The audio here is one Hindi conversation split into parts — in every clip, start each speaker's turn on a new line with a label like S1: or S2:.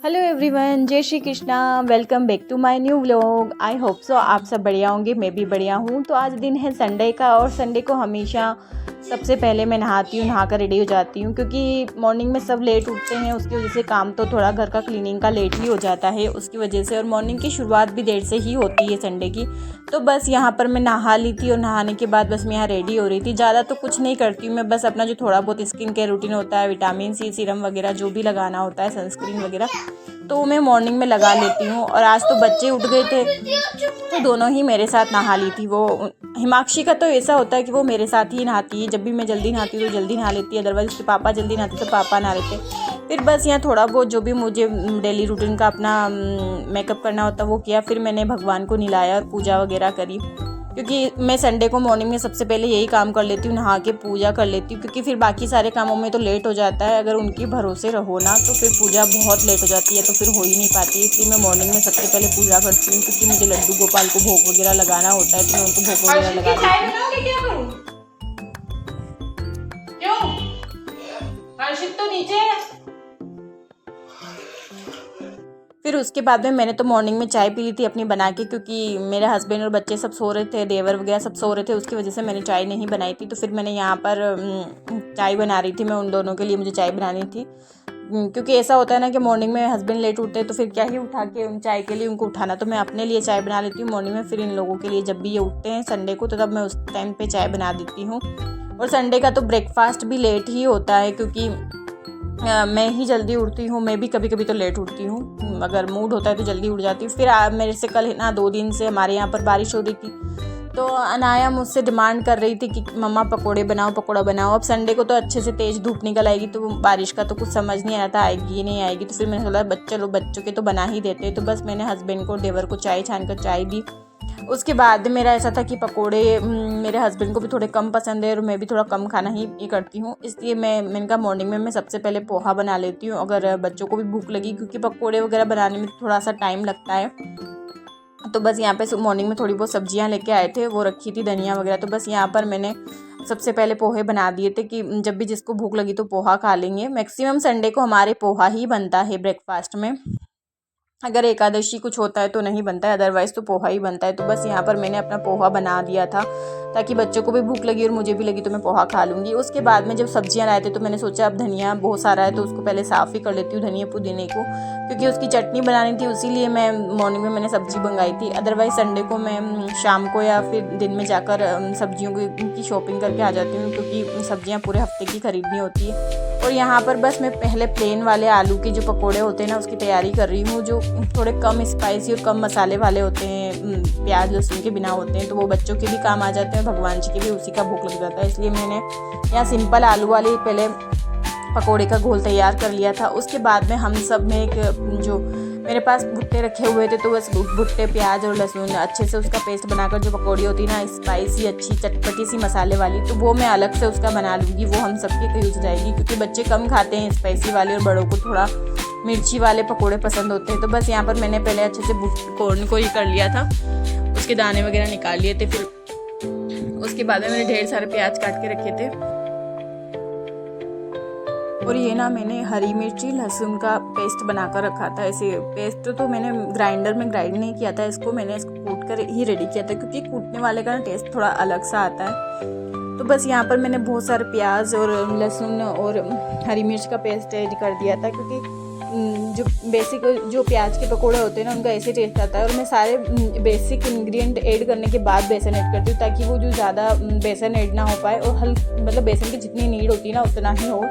S1: हेलो एवरीवन, जय Shri Krishna. Welcome back to my new vlog. I hope so आप सब बढ़िया होंगे, मैं भी बढ़िया हूँ। तो आज दिन है संडे का, और संडे को हमेशा सबसे पहले मैं नहाती हूँ, नहाकर रेडी हो जाती हूँ, क्योंकि मॉर्निंग में सब लेट उठते हैं। उसकी वजह से काम तो थोड़ा घर का क्लीनिंग का लेट ही हो जाता है उसकी वजह से, और मॉर्निंग की शुरुआत भी देर से ही होती है संडे की। तो बस यहाँ पर मैं नहा ली थी, और नहाने के बाद बस मैं यहाँ रेडी हो रही थी। ज़्यादा तो कुछ नहीं करती हूँ मैं, बस अपना जो थोड़ा बहुत स्किन केयर रूटीन होता है, विटामिन सी सीरम वगैरह जो भी लगाना होता है, सनस्क्रीन वगैरह, तो मैं मॉर्निंग में लगा लेती हूँ। और आज तो बच्चे उठ गए थे तो दोनों ही मेरे साथ नहा ली थी। वो हिमाक्षी का तो ऐसा होता है कि वो मेरे साथ ही नहाती है। जब भी मैं जल्दी नहाती हूँ तो जल्दी नहा लेती है, अदरवाइज उसके पापा जल्दी नहाते तो पापा नहा लेते। फिर बस यहाँ थोड़ा बहुत जो भी मुझे डेली रूटीन का अपना मेकअप करना होता वो किया। फिर मैंने भगवान को नहलाया और पूजा वगैरह करी, क्योंकि मैं संडे को मॉर्निंग में सबसे पहले यही काम कर लेती हूँ, नहा के पूजा कर लेती हूँ, क्योंकि फिर बाकी सारे कामों में तो लेट हो जाता है। अगर उनके भरोसे रहो ना तो फिर पूजा बहुत लेट हो जाती है, तो फिर हो ही नहीं पाती। इसलिए मैं मॉर्निंग में सबसे पहले पूजा करती हूँ, क्योंकि मुझे लड्डू गोपाल को भोग वगैरह लगाना होता है, तो मैं उनको भोग वगैरह लगा देती हूँ। तो नीचे फिर उसके बाद में मैंने तो मॉर्निंग में चाय पी ली थी अपनी बना के, क्योंकि मेरे हस्बैंड और बच्चे सब सो रहे थे, देवर वगैरह सब सो रहे थे, उसकी वजह से मैंने चाय नहीं बनाई थी। तो फिर मैंने यहाँ पर चाय बना रही थी, मैं उन दोनों के लिए मुझे चाय बनानी थी, क्योंकि ऐसा होता है ना कि मॉर्निंग में हस्बैंड लेट उठते हैं तो फिर क्या ही उठा के उन चाय के लिए उनको उठाना। तो मैं अपने लिए चाय बना लेती हूँ मॉर्निंग में, फिर इन लोगों के लिए जब भी ये उठते हैं संडे को तो तब मैं उस टाइम पर चाय बना देती हूँ। और संडे का तो ब्रेकफास्ट भी लेट ही होता है, क्योंकि मैं ही जल्दी उठती हूँ। मैं भी कभी कभी तो लेट उठती हूँ, अगर मूड होता है तो जल्दी उठ जाती हूँ। फिर मेरे से कल ना 2 दिन से हमारे यहाँ पर बारिश हो रही थी, तो अनाया मुझसे डिमांड कर रही थी कि मम्मा पकोड़े बनाओ, पकोड़ा बनाओ। अब संडे को तो अच्छे से तेज़ धूप निकल आएगी, तो बारिश का तो कुछ समझ नहीं आया था आएगी नहीं आएगी। तो फिर मैंने सोचा बच्चों के तो बना ही देते। तो बस मैंने हस्बैंड को देवर को चाय छान कर चाय दी। उसके बाद मेरा ऐसा था कि पकोड़े मेरे हस्बैंड को भी थोड़े कम पसंद है, और मैं भी थोड़ा कम खाना ही करती हूँ, इसलिए मैंने कहा मॉर्निंग में मैं सबसे पहले पोहा बना लेती हूँ, अगर बच्चों को भी भूख लगी, क्योंकि पकोड़े वगैरह बनाने में थोड़ा सा टाइम लगता है। तो बस यहाँ पे मॉर्निंग में थोड़ी बहुत सब्जियाँ लेके आए थे, वो रखी थी धनिया वगैरह। तो बस यहाँ पर मैंने सबसे पहले पोहे बना दिए थे कि जब भी जिसको भूख लगी तो पोहा खा लेंगे। मैक्सिमम संडे को हमारे पोहा ही बनता है ब्रेकफास्ट में। अगर एकादशी कुछ होता है तो नहीं बनता है, अदरवाइज़ तो पोहा ही बनता है। तो बस यहाँ पर मैंने अपना पोहा बना दिया था, ताकि बच्चों को भी भूख लगी और मुझे भी लगी तो मैं पोहा खा लूँगी। उसके बाद में जब सब्जियाँ लाए थे तो मैंने सोचा अब धनिया बहुत सारा है तो उसको पहले साफ़ ही कर लेती हूँ, धनिया पुदीने को, क्योंकि उसकी चटनी बनानी थी, उसीलिए मैं मॉर्निंग में मैंने सब्ज़ी मंगाई थी। अदरवाइज़ संडे को मैं शाम को या फिर दिन में जाकर सब्जियों की शॉपिंग करके आ जाती हूँ, क्योंकि सब्जियाँ पूरे हफ्ते की खरीदनी होती है। और यहाँ पर बस मैं पहले प्लेन वाले आलू के जो पकोड़े होते हैं ना उसकी तैयारी कर रही हूँ, जो थोड़े कम स्पाइसी और कम मसाले वाले होते हैं, प्याज लहसुन के बिना होते हैं, तो वो बच्चों के भी काम आ जाते हैं, भगवान जी के भी उसी का भूख लग जाता है। इसलिए मैंने यहाँ सिंपल आलू वाले पहले पकोड़े का घोल तैयार कर लिया था। उसके बाद में हम सब में एक जो मेरे पास भुट्टे रखे हुए थे, तो बस भुट्टे प्याज और लहसुन अच्छे से उसका पेस्ट बनाकर, जो पकौड़ी होती है ना स्पाइसी अच्छी चटपटी सी मसाले वाली, तो वो मैं अलग से उसका बना लूँगी, वो हम सबके यूज़ जाएगी, क्योंकि बच्चे कम खाते हैं स्पाइसी वाले और बड़ों को थोड़ा मिर्ची वाले पकोड़े पसंद होते हैं। तो बस यहाँ पर मैंने पहले अच्छे से कॉर्न को ही कर लिया था, उसके दाने वगैरह निकाल लिए थे। फिर उसके बाद में मैंने ढेर सारे प्याज काट के रखे थे, और ये ना मैंने हरी मिर्ची लहसुन का पेस्ट बनाकर रखा था। ऐसे पेस्ट तो मैंने ग्राइंडर में ग्राइंड नहीं किया था, इसको कूट कर ही रेडी किया था, क्योंकि कूटने वाले का ना टेस्ट थोड़ा अलग सा आता है। तो बस यहाँ पर मैंने बहुत सारे प्याज और लहसुन और हरी मिर्च का पेस्ट ऐड कर दिया था, क्योंकि जो बेसिक जो प्याज के पकोड़े होते हैं ना उनका ऐसे टेस्ट आता है। और मैं सारे बेसिक इंग्रेडिएंट ऐड करने के बाद बेसन ऐड करती हूँ, ताकि वो जो ज़्यादा बेसन ऐड ना हो पाए, और मतलब बेसन की जितनी नीड होती है ना उतना ही हो।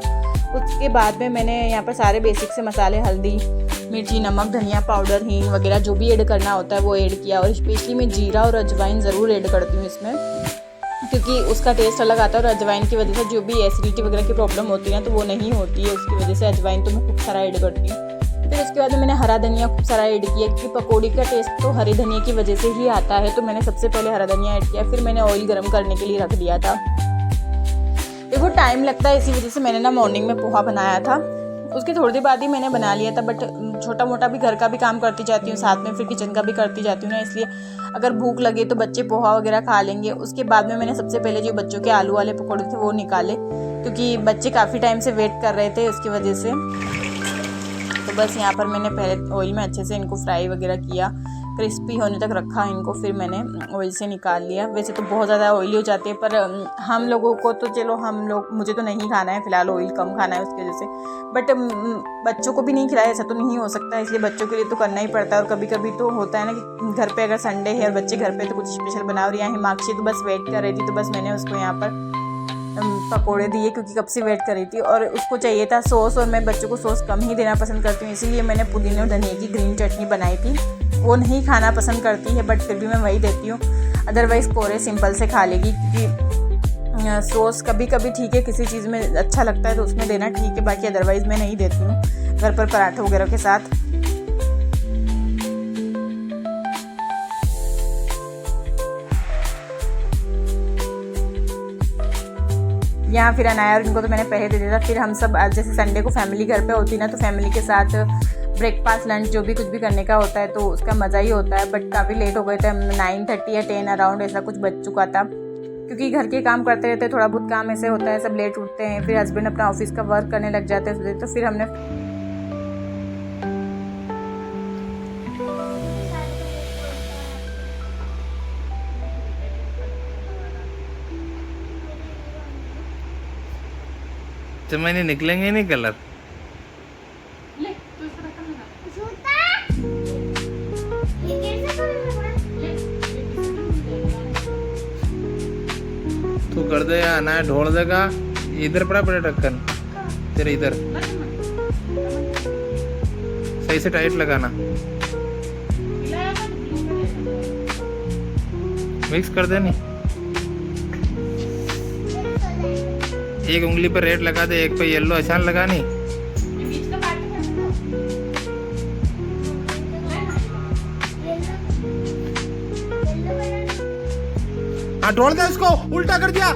S1: उसके बाद में मैंने यहाँ पर सारे बेसिक से मसाले हल्दी मिर्ची नमक धनिया पाउडर हींग वगैरह जो भी ऐड करना होता है वो ऐड किया। और स्पेशली मैं जीरा और अजवाइन ज़रूर ऐड करती हूँ इसमें, क्योंकि उसका टेस्ट अलग आता है। और अजवाइन की वजह से जो भी एसिडिटी वगैरह की प्रॉब्लम होती है ना तो वो नहीं होती है, उसकी वजह से अजवाइन तो मैं खूब सारा ऐड करती हूँ। फिर उसके बाद में मैंने हरा धनिया खूब सारा ऐड किया, क्योंकि पकौड़ी का टेस्ट तो हरी धनिया की वजह से ही आता है। तो मैंने सबसे पहले हरा धनिया ऐड किया, फिर मैंने ऑयल गर्म करने के लिए रख दिया था। देखो टाइम लगता है, इसी वजह से मैंने ना मॉर्निंग में पोहा बनाया था। उसके थोड़ी देर बाद ही मैंने बना लिया था, बट छोटा मोटा भी घर का भी काम करती जाती हूँ साथ में, फिर किचन का भी करती जाती हूँ ना, इसलिए अगर भूख लगे तो बच्चे पोहा वगैरह खा लेंगे। उसके बाद में मैंने सबसे पहले जो बच्चों के आलू वाले पकौड़े थे वो निकाले, क्योंकि बच्चे काफ़ी टाइम से वेट कर रहे थे उसकी वजह से। तो बस यहाँ पर मैंने पहले ऑयल में अच्छे से इनको फ्राई वगैरह किया, क्रिस्पी होने तक रखा इनको, फिर मैंने ऑयल से निकाल लिया। वैसे तो बहुत ज़्यादा ऑयली हो जाती है, पर हम लोगों को तो चलो मुझे तो नहीं खाना है फ़िलहाल, ऑयल कम खाना है उसकी वजह से, बट बच्चों को भी नहीं खिलाया, ऐसा तो नहीं हो सकता, इसलिए बच्चों के लिए तो करना ही पड़ता है। और कभी कभी तो होता है ना कि घर पे अगर संडे है और बच्चे घर पे तो कुछ स्पेशल बना, और यहाँ हिमाक्षी तो बस वेट कर रही थी, तो बस मैंने उसको यहाँ पर पकोड़े दिए, क्योंकि कब से वेट कर रही थी और उसको चाहिए था सॉस, और मैं बच्चों को सॉस कम ही देना पसंद करती हूँ, इसीलिए मैंने पुदीने और धनिया की ग्रीन चटनी बनाई थी। वो नहीं खाना पसंद करती है, बट फिर भी मैं वही देती हूँ, अदरवाइज़ कोरे सिंपल से खा लेगी, क्योंकि सॉस कभी कभी ठीक है, किसी चीज़ में अच्छा लगता है तो उसमें देना ठीक है, बाकी अदरवाइज़ मैं नहीं देती हूँ घर पर पराठे वगैरह के साथ। यहाँ फिर अनाया और इनको तो मैंने पहले दे दिया था। फिर हम सब जैसे संडे को फैमिली घर पे होती ना, तो फैमिली के साथ ब्रेकफास्ट लंच जो भी कुछ भी करने का होता है तो उसका मज़ा ही होता है। बट काफ़ी लेट हो गए थे, 9:30 या 10 अराउंड ऐसा कुछ बज चुका था, क्योंकि घर के काम करते रहते हैं, थोड़ा बहुत काम ऐसे होता है, सब लेट उठते हैं, फिर हस्बैंड अपना ऑफिस का वर्क करने लग जाते हैं, तो फिर हमने
S2: तो मैंने निकलेंगे नहीं कलर। तू कर दे या ना ढोल देगा, इधर पड़ा पड़े ढक्कन तेरे, इधर सही से टाइट लगाना, मिक्स कर दे। नहीं एक उंगली पर रेड लगा दे, एक पे येलो, अचान लगा नहीं। हाँ ढोल दे उसको, उल्टा कर दिया।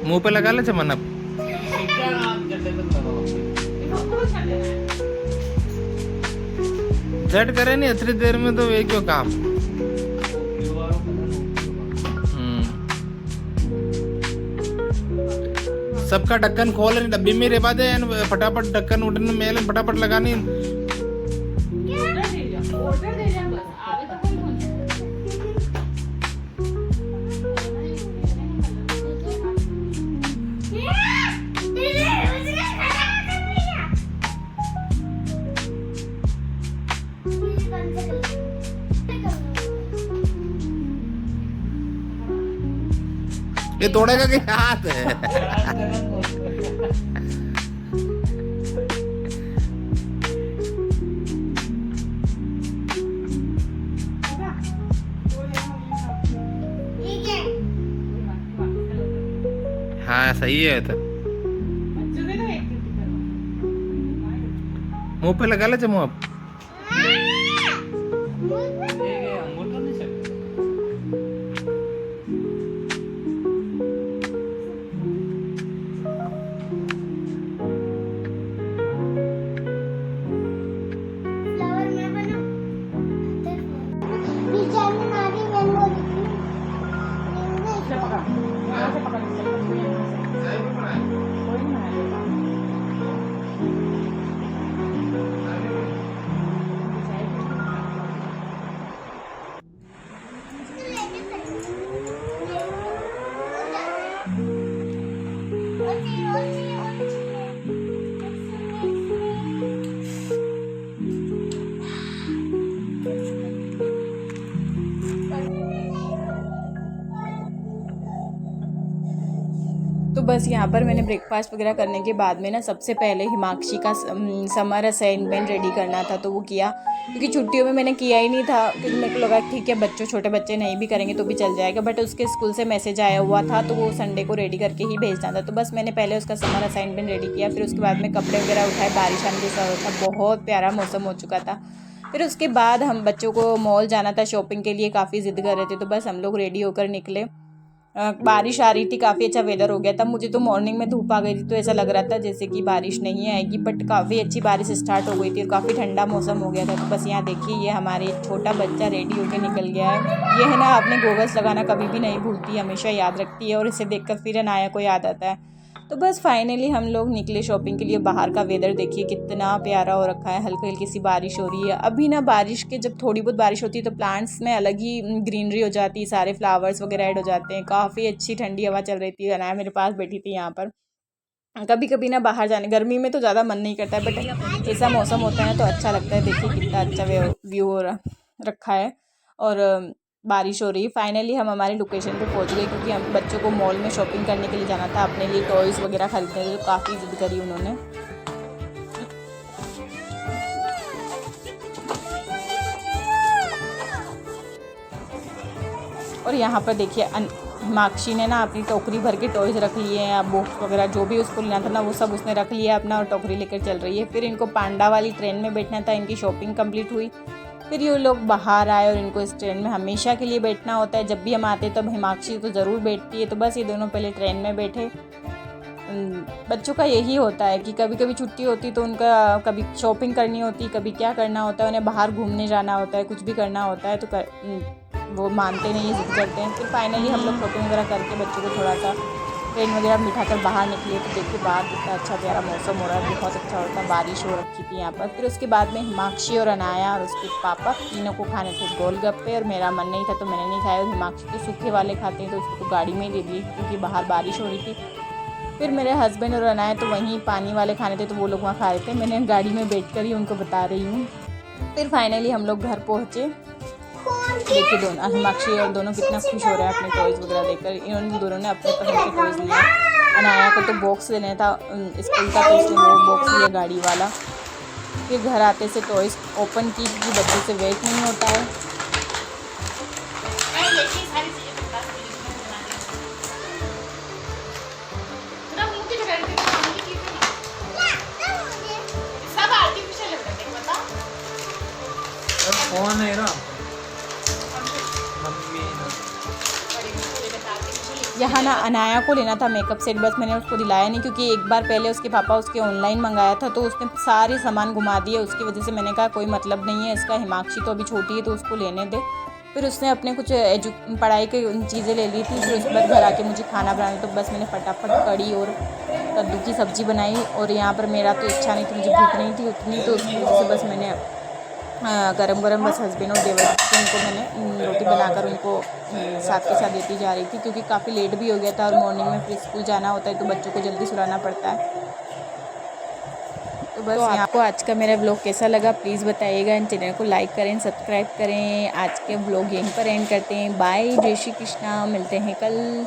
S2: मुंह पे लगा ले चमन अब। झट करे नहीं, इतनी देर में तो एक क्यों काम। सबका ढक्कन खोल डब्बी में रेपा दे, फटाफट ढक्कन उठने मेल फटाफट लगानी। ये तोड़ेगा कि हाथ है? हाँ सही है। तो मुंह पे लगा ले चमो अब।
S1: तो बस यहाँ पर मैंने ब्रेकफास्ट वगैरह करने के बाद में ना सबसे पहले हिमाक्षी का समर असाइनमेंट रेडी करना था, तो वो किया, क्योंकि छुट्टियों में मैंने किया ही नहीं था, क्योंकि मेरे को लगा ठीक है छोटे बच्चे नहीं भी करेंगे तो भी चल जाएगा, बट उसके स्कूल से मैसेज आया हुआ था तो वो संडे को रेडी करके ही भेजना था। तो बस मैंने पहले उसका समर असाइनमेंट रेडी किया, फिर उसके बाद में कपड़े वगैरह उठाए, बारिश आने जैसा हो था, बहुत प्यारा मौसम हो चुका था, फिर उसके बाद हम बच्चों को मॉल जाना था शॉपिंग के लिए, काफ़ी ज़िद कर रहे थे, तो बस हम लोग रेडी होकर निकले। बारिश आ रही थी, काफ़ी अच्छा वेदर हो गया था। मुझे तो मॉर्निंग में धूप आ गई थी तो ऐसा लग रहा था जैसे कि बारिश नहीं आएगी, बट काफ़ी अच्छी बारिश स्टार्ट हो गई थी और काफ़ी ठंडा मौसम हो गया था। तो बस यहाँ देखिए, ये हमारे छोटा बच्चा रेडी होकर निकल गया है। ये है ना, अपने गोगल्स लगाना कभी भी नहीं भूलती, हमेशा याद रखती है और इसे देखकर फिर अनाया को याद आता है। तो बस फाइनली हम लोग निकले शॉपिंग के लिए। बाहर का वेदर देखिए कितना प्यारा हो रखा है, हल्की हल्की सी बारिश हो रही है। अभी ना बारिश के जब थोड़ी बहुत बारिश होती है तो प्लांट्स में अलग ही ग्रीनरी हो जाती है, सारे फ्लावर्स वगैरह ऐड हो जाते हैं। काफ़ी अच्छी ठंडी हवा चल रही थी, अनाया मेरे पास बैठी थी यहाँ पर। कभी कभी ना बाहर जाने, गर्मी में तो ज़्यादा मन नहीं करता है, बट ऐसा मौसम होता है ना तो अच्छा लगता है। देखिए कितना अच्छा व्यू हो रखा है और बारिश हो रही है। फाइनली हम हमारे लोकेशन पे पहुंच गए, क्योंकि हम बच्चों को मॉल में शॉपिंग करने के लिए जाना था, अपने लिए टॉयज़ वगैरह खरीदने थे, तो काफ़ी ज़िद करी उन्होंने। और यहाँ पर देखिए हिमाक्षी ने ना अपनी टोकरी भर के टॉयज़ रख लिए हैं, बुक्स वगैरह जो भी उसको लेना था ना वो सब उसने रख लिया अपना, और टोकरी लेकर चल रही है। फिर इनको पांडा वाली ट्रेन में बैठना था, इनकी शॉपिंग कंप्लीट हुई। फिर ये लोग बाहर आए और इनको इस ट्रेन में हमेशा के लिए बैठना होता है, जब भी हम आते हैं तो हिमाक्षी तो ज़रूर बैठती है। तो बस ये दोनों पहले ट्रेन में बैठे। बच्चों का यही होता है कि कभी कभी छुट्टी होती तो उनका कभी शॉपिंग करनी होती, कभी क्या करना होता है, उन्हें बाहर घूमने जाना होता है, कुछ भी करना होता है, तो वो मानते नहीं, ज़िद करते हैं। फिर फाइनली हम लोग शॉपिंग वगैरह करके बच्चों को थोड़ा सा ट्रेन वगैरह बिठाकर बाहर निकले। तो देखिए बाहर कितना अच्छा प्यारा मौसम हो रहा है, बहुत अच्छा होता है, बारिश हो रखी थी यहाँ पर। फिर उसके बाद में हिमाक्षी और अनाया और उसके पापा तीनों को खाने थे गोलगप्पे, और मेरा मन नहीं था तो मैंने नहीं खाया। और हिमाक्षी तो सूखे वाले खाते हैं तो उसको तो गाड़ी में ही दे दिए, क्योंकि बाहर बारिश हो रही थी। फिर मेरे हस्बैंड और अनाया तो वहीं पानी वाले खाने थे तो वो लोग वहाँ खा रहे थे, मैंने गाड़ी में बैठ कर ही उनको बता रही हूँ। फिर फाइनली हम लोग घर पहुँचे। देखिए दोनों हिमाक्षी और दोनों कितना खुश हो रहे हैं अपने टॉयज़ वगैरह देखकर। इन्होंने दोनों ने अपने पसंद के टॉयज़ लिए। अनाया को तो बॉक्स लेना था स्कूल का, तो इसलिए वो बॉक्स लिया गाड़ी वाला। फिर घर आते से टॉयज़ ओपन की, क्योंकि बच्चे से वेट नहीं होता है।
S2: कौन है ना
S1: यहाँ ना अनाया को लेना था मेकअप सेट, बस मैंने उसको दिलाया नहीं, क्योंकि एक बार पहले उसके पापा उसके ऑनलाइन मंगाया था तो उसने सारे सामान घुमा दिए। उसकी वजह से मैंने कहा कोई मतलब नहीं है इसका, हिमाक्षी तो अभी छोटी है तो उसको लेने दे। फिर उसने अपने कुछ पढ़ाई की चीज़ें ले ली थी। फिर उसके बाद घर आके मुझे खाना बनाना, तो बस मैंने फटाफट कड़ी और कद्दू की सब्ज़ी बनाई। और यहाँ पर मेरा तो इच्छा नहीं थी, मुझे भूख नहीं थी उतनी, तो उसकी वजह से बस मैंने गरम गरम बस हस्बैंड और देवर को उनको मैंने रोटी बनाकर उनको साथ के साथ देती जा रही थी, क्योंकि काफ़ी लेट भी हो गया था और मॉर्निंग में फिर स्कूल जाना होता है तो बच्चों को जल्दी सुलाना पड़ता है। तो बस आपको आज का मेरा व्लॉग कैसा लगा प्लीज़ बताइएगा। इन चैनल को लाइक करें, सब्सक्राइब करें। आज के व्लॉग यहीं पर एंड करते हैं। बाय, जय श्री कृष्णा, मिलते हैं कल।